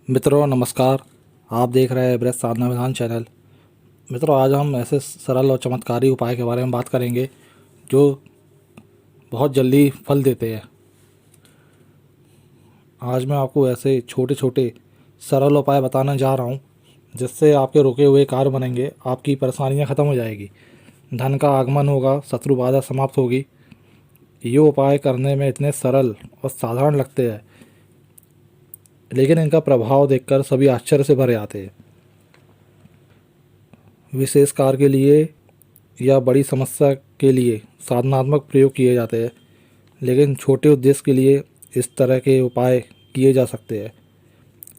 मित्रों नमस्कार। आप देख रहे हैं ब्रह्म साधना विधान चैनल। मित्रों, आज हम ऐसे सरल और चमत्कारी उपाय के बारे में बात करेंगे जो बहुत जल्दी फल देते हैं। आज मैं आपको ऐसे छोटे छोटे सरल उपाय बताने जा रहा हूँ जिससे आपके रुके हुए कार्य बनेंगे, आपकी परेशानियाँ ख़त्म हो जाएगी, धन का आगमन होगा, शत्रु बाधा समाप्त होगी। ये उपाय करने में इतने सरल और साधारण लगते हैं, लेकिन इनका प्रभाव देखकर सभी आश्चर्य से भरे आते हैं। विशेष कार्य के लिए या बड़ी समस्या के लिए साधनात्मक प्रयोग किए जाते हैं, लेकिन छोटे उद्देश्य के लिए इस तरह के उपाय किए जा सकते हैं।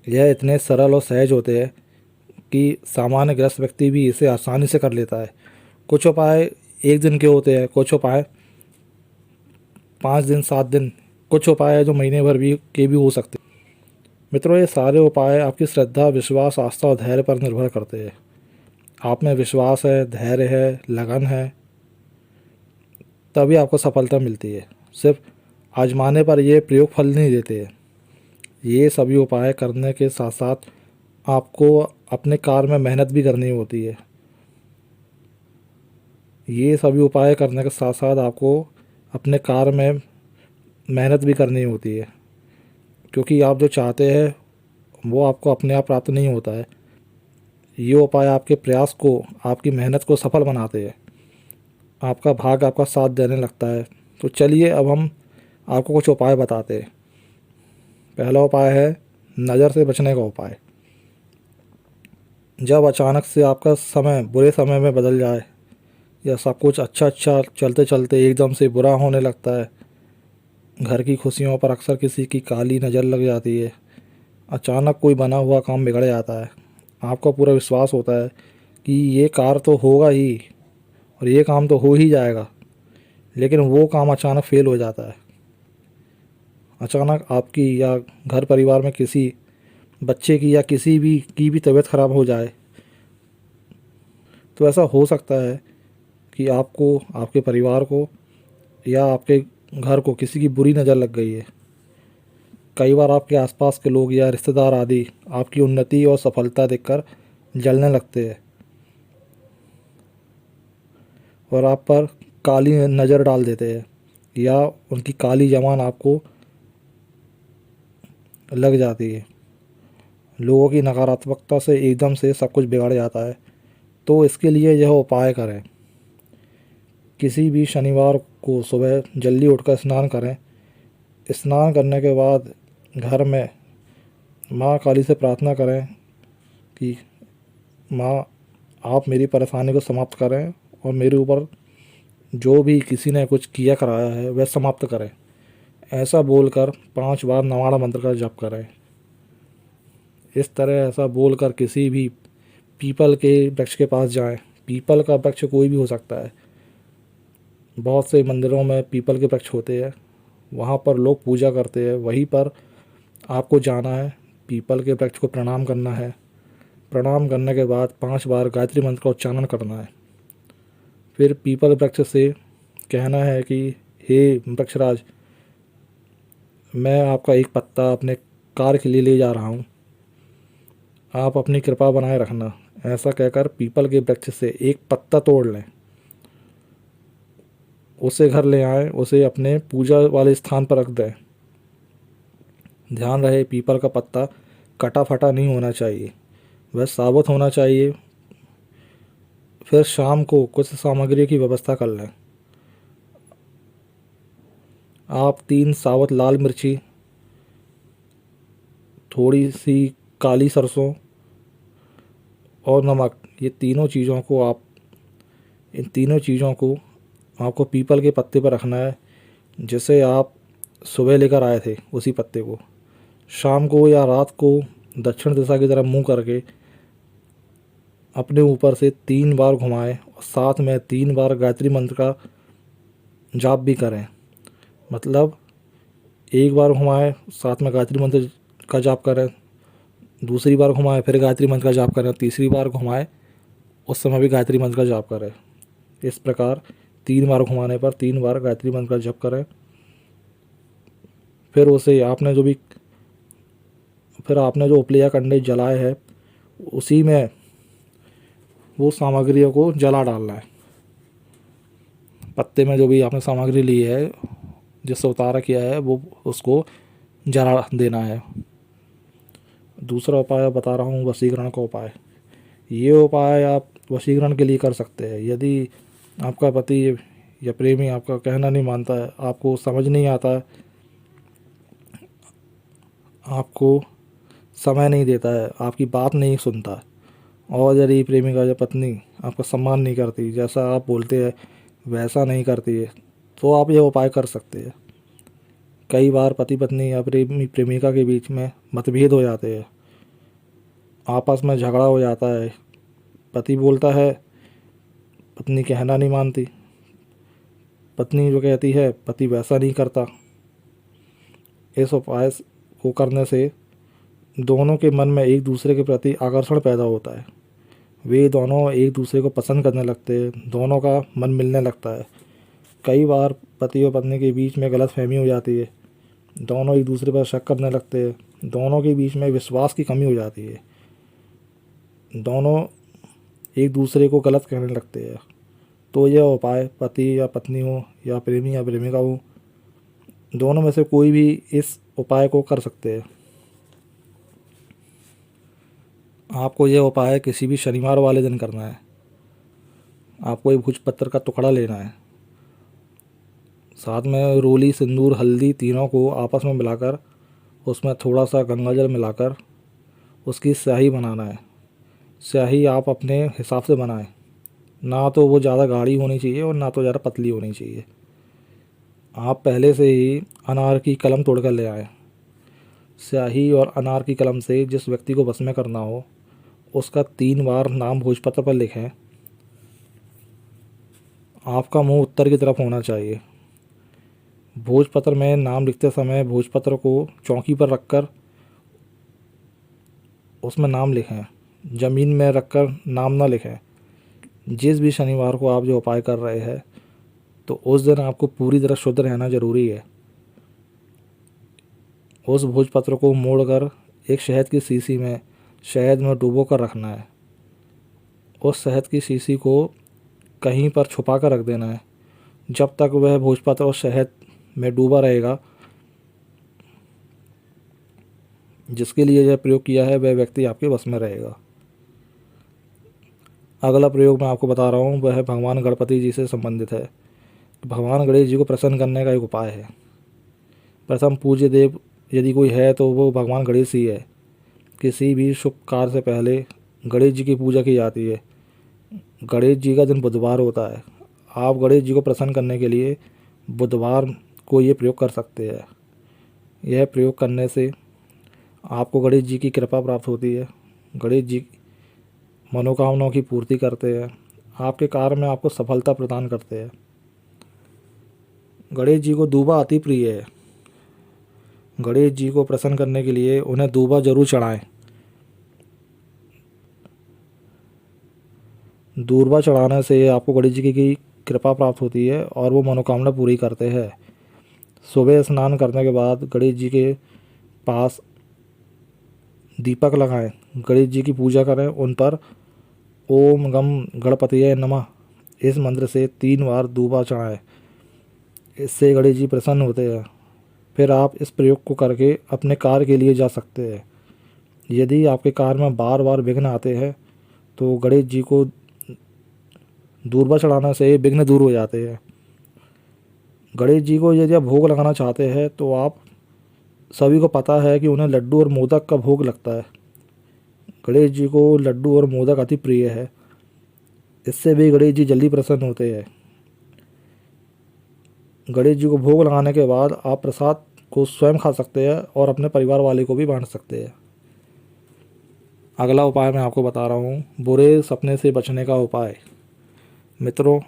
यह इतने सरल और सहज होते हैं कि सामान्य ग्रस्त व्यक्ति भी इसे आसानी से कर लेता है। कुछ उपाय एक दिन के होते हैं, कुछ उपाय 5 दिन 7 दिन, कुछ उपाय है जो महीने भर भी हो सकते हैं। मित्रों, ये सारे उपाय आपकी श्रद्धा, विश्वास, आस्था और धैर्य पर निर्भर करते हैं। आप में विश्वास है, धैर्य है, लगन है, तभी आपको सफलता मिलती है। सिर्फ आजमाने पर ये प्रयोग फल नहीं देते हैं। ये सभी उपाय करने के साथ साथ आपको अपने कार्य में मेहनत भी करनी होती है। ये सभी उपाय करने के साथ साथ आपको अपने कार्य में मेहनत भी करनी होती है, क्योंकि आप जो चाहते हैं वो आपको अपने आप प्राप्त नहीं होता है। ये उपाय आपके प्रयास को, आपकी मेहनत को सफल बनाते हैं। आपका भाग्य आपका साथ देने लगता है। तो चलिए अब हम आपको कुछ उपाय बताते हैं। पहला उपाय है नज़र से बचने का उपाय। जब अचानक से आपका समय बुरे समय में बदल जाए या सब कुछ अच्छा अच्छा चलते चलते एकदम से बुरा होने लगता है, घर की खुशियों पर अक्सर किसी की काली नज़र लग जाती है, अचानक कोई बना हुआ काम बिगड़ जाता है, आपको पूरा विश्वास होता है कि ये कार्य तो होगा ही और ये काम तो हो ही जाएगा, लेकिन वो काम अचानक फेल हो जाता है। अचानक आपकी या घर परिवार में किसी बच्चे की या किसी भी की भी तबीयत ख़राब हो जाए, तो ऐसा हो सकता है कि आपको, आपके परिवार को या आपके घर को किसी की बुरी नज़र लग गई है। कई बार आपके आसपास के लोग या रिश्तेदार आदि आपकी उन्नति और सफलता देखकर जलने लगते हैं और आप पर काली नज़र डाल देते हैं, या उनकी काली जबान आपको लग जाती है। लोगों की नकारात्मकता से एकदम से सब कुछ बिगड़ जाता है। तो इसके लिए यह उपाय करें। किसी भी शनिवार को सुबह जल्दी उठकर स्नान करें। स्नान करने के बाद घर में माँ काली से प्रार्थना करें कि माँ, आप मेरी परेशानी को समाप्त करें और मेरे ऊपर जो भी किसी ने कुछ किया कराया है वह समाप्त करें। ऐसा बोलकर 5 बार नवाड़ा मंत्र का जप करें। इस तरह ऐसा बोलकर किसी भी पीपल के वृक्ष के पास जाएं। पीपल का वृक्ष कोई भी हो सकता है। बहुत से मंदिरों में पीपल के वृक्ष होते हैं, वहाँ पर लोग पूजा करते हैं। वहीं पर आपको जाना है, पीपल के वृक्ष को प्रणाम करना है। प्रणाम करने के बाद 5 बार गायत्री मंत्र का उच्चारण करना है। फिर पीपल वृक्ष से कहना है कि हे वृक्षराज, मैं आपका एक पत्ता अपने कार्य के लिए ले जा रहा हूँ, आप अपनी कृपा बनाए रखना। ऐसा कहकर पीपल के वृक्ष से एक पत्ता तोड़ लें, उसे घर ले आएं, उसे अपने पूजा वाले स्थान पर रख दें। ध्यान रहे, पीपल का पत्ता कटा फटा नहीं होना चाहिए, वह साबुत होना चाहिए। फिर शाम को कुछ सामग्री की व्यवस्था कर लें। आप 3 साबुत लाल मिर्ची, थोड़ी सी काली सरसों और नमक, ये तीनों चीज़ों को इन तीनों चीज़ों को आपको पीपल के पत्ते पर रखना है, जिसे आप सुबह लेकर आए थे उसी पत्ते को। शाम को या रात को दक्षिण दिशा की तरफ मुंह करके अपने ऊपर से 3 बार घुमाएं और साथ में 3 बार गायत्री मंत्र का जाप भी करें। मतलब एक बार घुमाएं, साथ में गायत्री मंत्र का जाप करें, दूसरी बार घुमाएं फिर गायत्री मंत्र का जाप करें, तीसरी बार घुमाएं उस समय भी गायत्री मंत्र का जाप करें। इस प्रकार 3 बार घुमाने पर 3 बार गायत्री मंत्र का जप करें। फिर उसे आपने जो भी फिर आपने जो उपले या कंडे जलाए हैं उसी में वो सामग्रियों को जला डालना है। पत्ते में जो भी आपने सामग्री ली है, जिससे उतारा किया है, वो उसको जला देना है। दूसरा उपाय बता रहा हूँ, वशीकरण का उपाय। ये उपाय आप वशीकरण के लिए कर सकते हैं। यदि आपका पति या प्रेमी आपका कहना नहीं मानता है, आपको समझ नहीं आता है, आपको समय नहीं देता है, आपकी बात नहीं सुनता है, और यदि प्रेमिका या पत्नी आपका सम्मान नहीं करती, जैसा आप बोलते हैं वैसा नहीं करती है, तो आप यह उपाय कर सकते हैं। कई बार पति पत्नी या प्रेमी प्रेमिका के बीच में मतभेद हो जाते हैं, आपस में झगड़ा हो जाता है। पति बोलता है, पत्नी कहना नहीं मानती, पत्नी जो कहती है पति वैसा नहीं करता। इस उपाय को करने से दोनों के मन में एक दूसरे के प्रति आकर्षण पैदा होता है। वे दोनों एक दूसरे को पसंद करने लगते हैं, दोनों का मन मिलने लगता है। कई बार पति और पत्नी के बीच में गलतफहमी हो जाती है, दोनों एक दूसरे पर शक करने लगते हैं, दोनों के बीच में विश्वास की कमी हो जाती है, दोनों एक दूसरे को गलत कहने लगते हैं। तो यह उपाय पति या पत्नी हो या प्रेमी या प्रेमिका हो, दोनों में से कोई भी इस उपाय को कर सकते हैं। आपको यह उपाय किसी भी शनिवार वाले दिन करना है। आपको एक भोजपत्र का टुकड़ा लेना है, साथ में रोली, सिंदूर, हल्दी तीनों को आपस में मिलाकर उसमें थोड़ा सा गंगाजल मिलाकर उसकी स्याही बनाना है। स्याही आप अपने हिसाब से बनाएं, ना तो वो ज़्यादा गाढ़ी होनी चाहिए और ना तो ज़्यादा पतली होनी चाहिए। आप पहले से ही अनार की कलम तोड़ कर ले आएँ। स्याही और अनार की कलम से जिस व्यक्ति को वश में करना हो उसका 3 बार नाम भोजपत्र पर लिखें। आपका मुंह उत्तर की तरफ होना चाहिए। भोजपत्र में नाम लिखते समय भोजपत्र को चौकी पर रखकर उसमें नाम लिखें, ज़मीन में रखकर नाम ना लिखें। जिस भी शनिवार को आप जो उपाय कर रहे हैं तो उस दिन आपको पूरी तरह शुद्ध रहना ज़रूरी है। उस भोजपत्र को मोड़कर एक शहद की शीशी में शहद में डुबो कर रखना है। उस शहद की शीशी को कहीं पर छुपा कर रख देना है। जब तक वह भोजपत्र उस शहद में डूबा रहेगा, जिसके लिए यह प्रयोग किया है वह व्यक्ति आपके वश में रहेगा। अगला प्रयोग मैं आपको बता रहा हूँ वह भगवान गणपति जी से संबंधित है। भगवान गणेश जी को प्रसन्न करने का एक उपाय है। प्रथम पूज्य देव यदि कोई है तो वो भगवान गणेश ही है। किसी भी शुभ कार्य से पहले गणेश जी की पूजा की जाती है। गणेश जी का दिन बुधवार होता है। आप गणेश जी को प्रसन्न करने के लिए बुधवार को ये प्रयोग कर सकते हैं। यह प्रयोग करने से आपको गणेश जी की कृपा प्राप्त होती है। गणेश जी मनोकामनाओं की पूर्ति करते हैं, आपके कार्य में आपको सफलता प्रदान करते हैं। गणेश जी को दूबा अति प्रिय है। गणेश जी को प्रसन्न करने के लिए उन्हें दूबा जरूर चढ़ाएं। दूर्वा चढ़ाने से आपको गणेश जी की कृपा प्राप्त होती है और वो मनोकामना पूरी करते हैं। सुबह स्नान करने के बाद गणेश जी के पास दीपक लगाएं, गणेश जी की पूजा करें, उन पर ओम गम गणपतये नमः इस मंत्र से 3 बार दूबा चढ़ाएं। इससे गणेश जी प्रसन्न होते हैं। फिर आप इस प्रयोग को करके अपने कार्य के लिए जा सकते हैं। यदि आपके कार्य में बार बार विघ्न आते हैं तो गणेश जी को दूर्वा चढ़ाने से विघ्न दूर हो जाते हैं। गणेश जी को यदि आप भोग लगाना चाहते हैं तो आप सभी को पता है कि उन्हें लड्डू और मोदक का भोग लगता है। गणेश जी को लड्डू और मोदक अति प्रिय है। इससे भी गणेश जी जल्दी प्रसन्न होते हैं। गणेश जी को भोग लगाने के बाद आप प्रसाद को स्वयं खा सकते हैं और अपने परिवार वाले को भी बांट सकते हैं। अगला उपाय मैं आपको बता रहा हूँ, बुरे सपने से बचने का उपाय। मित्रों,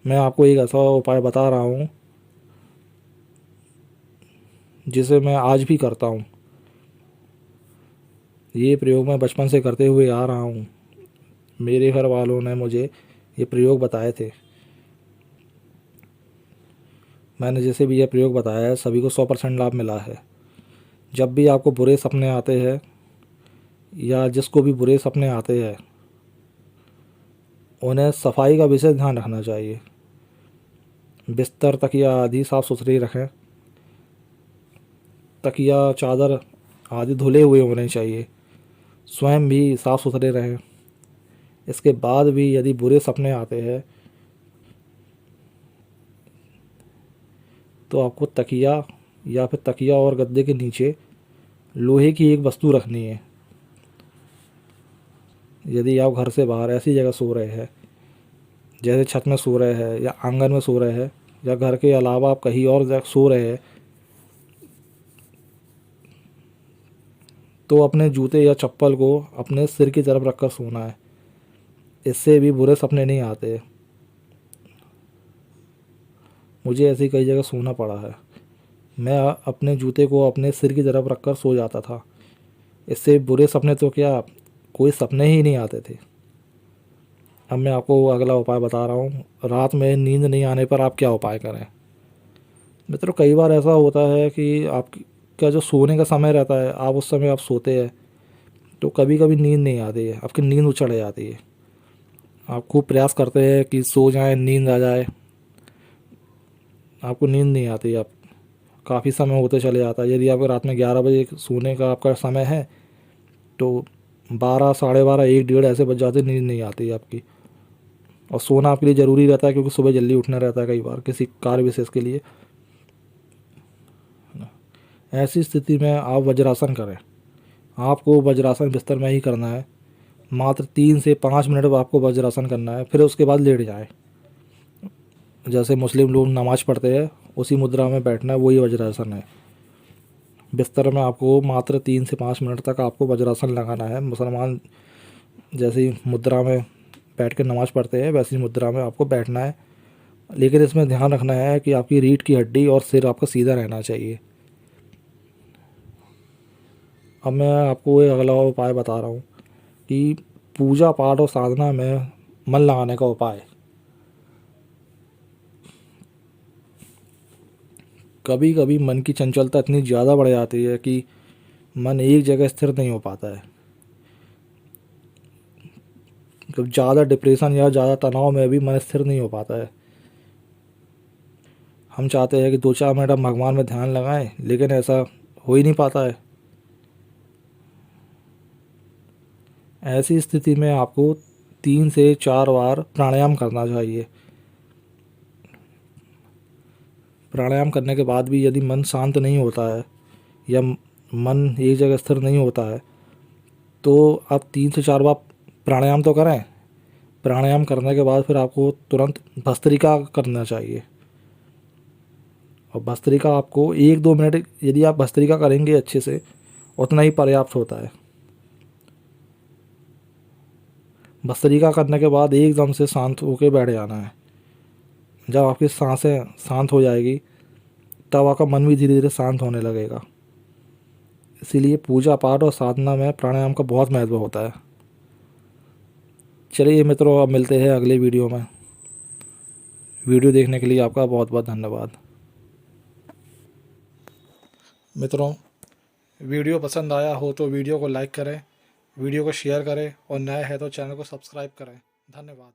मैं आपको एक ऐसा उपाय बता रहा हूँ जिसे मैं आज भी करता हूँ। ये प्रयोग मैं बचपन से करते हुए आ रहा हूँ। मेरे घर वालों ने मुझे ये प्रयोग बताए थे। मैंने जैसे भी यह प्रयोग बताया है सभी को 100% लाभ मिला है। जब भी आपको बुरे सपने आते हैं या जिसको भी बुरे सपने आते हैं, उन्हें सफाई का विशेष ध्यान रखना चाहिए। बिस्तर, तकिया आदि साफ़ सुथरी रखें। तकिया, चादर आदि धुले हुए होने चाहिए। स्वयं भी साफ़ सुथरे रहें। इसके बाद भी यदि बुरे सपने आते हैं तो आपको तकिया या फिर तकिया और गद्दे के नीचे लोहे की एक वस्तु रखनी है। यदि आप घर से बाहर ऐसी जगह सो रहे हैं, जैसे छत में सो रहे हैं या आंगन में सो रहे हैं या घर के अलावा आप कहीं और जगह सो रहे हैं, तो अपने जूते या चप्पल को अपने सिर की तरफ रखकर सोना है। इससे भी बुरे सपने नहीं आते। मुझे ऐसी कई जगह सोना पड़ा है। मैं अपने जूते को अपने सिर की तरफ रखकर सो जाता था। इससे बुरे सपने तो क्या, कोई सपने ही नहीं आते थे। अब मैं आपको अगला उपाय बता रहा हूँ। रात में नींद नहीं आने पर आप क्या उपाय करें। मित्रों, कई बार ऐसा होता है कि आपका जो सोने का समय रहता है, आप उस समय आप सोते हैं तो कभी कभी नींद नहीं आती है, आपकी नींद उचड़ जाती है। आप खूब प्रयास करते हैं कि सो जाएं, नींद आ जाए, आपको नींद नहीं आती। आप काफ़ी समय होते चले जाता है। यदि आपको रात में 11 बजे सोने का आपका समय है तो 12, साढ़े 12, 1, डेढ़ ऐसे बज जाते, नींद नहीं आती आपकी। और सोना आपके लिए ज़रूरी रहता है क्योंकि सुबह जल्दी उठना रहता है कई बार किसी कार्य विशेष के लिए। ऐसी स्थिति में आप वज्रासन करें। आपको वज्रासन बिस्तर में ही करना है। मात्र 3 से 5 मिनट आपको वज्रासन करना है, फिर उसके बाद लेट जाएं। जैसे मुस्लिम लोग नमाज़ पढ़ते हैं उसी मुद्रा में बैठना है, वही वज्रासन है। बिस्तर में आपको मात्र 3 से 5 मिनट तक आपको वज्रासन लगाना है। मुसलमान जैसी मुद्रा में बैठ कर नमाज़ पढ़ते हैं वैसी मुद्रा में आपको बैठना है। लेकिन इसमें ध्यान रखना है कि आपकी रीढ़ की हड्डी और सिर आपका सीधा रहना चाहिए। अब मैं आपको एक अगला उपाय बता रहा हूँ कि पूजा पाठ और साधना में मन लगाने का उपाय। कभी कभी मन की चंचलता इतनी ज़्यादा बढ़ जाती है कि मन एक जगह स्थिर नहीं हो पाता है। जब ज़्यादा डिप्रेशन या ज़्यादा तनाव में भी मन स्थिर नहीं हो पाता है। हम चाहते हैं कि 2-4 मिनट हम भगवान में ध्यान लगाएं, लेकिन ऐसा हो ही नहीं पाता है। ऐसी स्थिति में आपको 3 से 4 बार प्राणायाम करना चाहिए। प्राणायाम करने के बाद भी यदि मन शांत नहीं होता है या मन एक जगह स्थिर नहीं होता है तो आप 3 से 4 बार प्राणायाम तो करें। प्राणायाम करने के बाद फिर आपको तुरंत भस्त्रिका करना चाहिए। और भस्त्रिका आपको 1-2 मिनट, यदि आप भस्त्रिका करेंगे अच्छे से, उतना ही पर्याप्त होता है। भस्त्रिका करने के बाद एकदम से शांत होकर बैठ जाना है। जब आपकी सांसें शांत हो जाएगी तब आपका मन भी धीरे धीरे शांत होने लगेगा। इसीलिए पूजा पाठ और साधना में प्राणायाम का बहुत महत्व होता है। चलिए मित्रों, अब मिलते हैं अगले वीडियो में। वीडियो देखने के लिए आपका बहुत बहुत धन्यवाद। मित्रों, वीडियो पसंद आया हो तो वीडियो को लाइक करें, वीडियो को शेयर करें और नए हैं तो चैनल को सब्सक्राइब करें। धन्यवाद।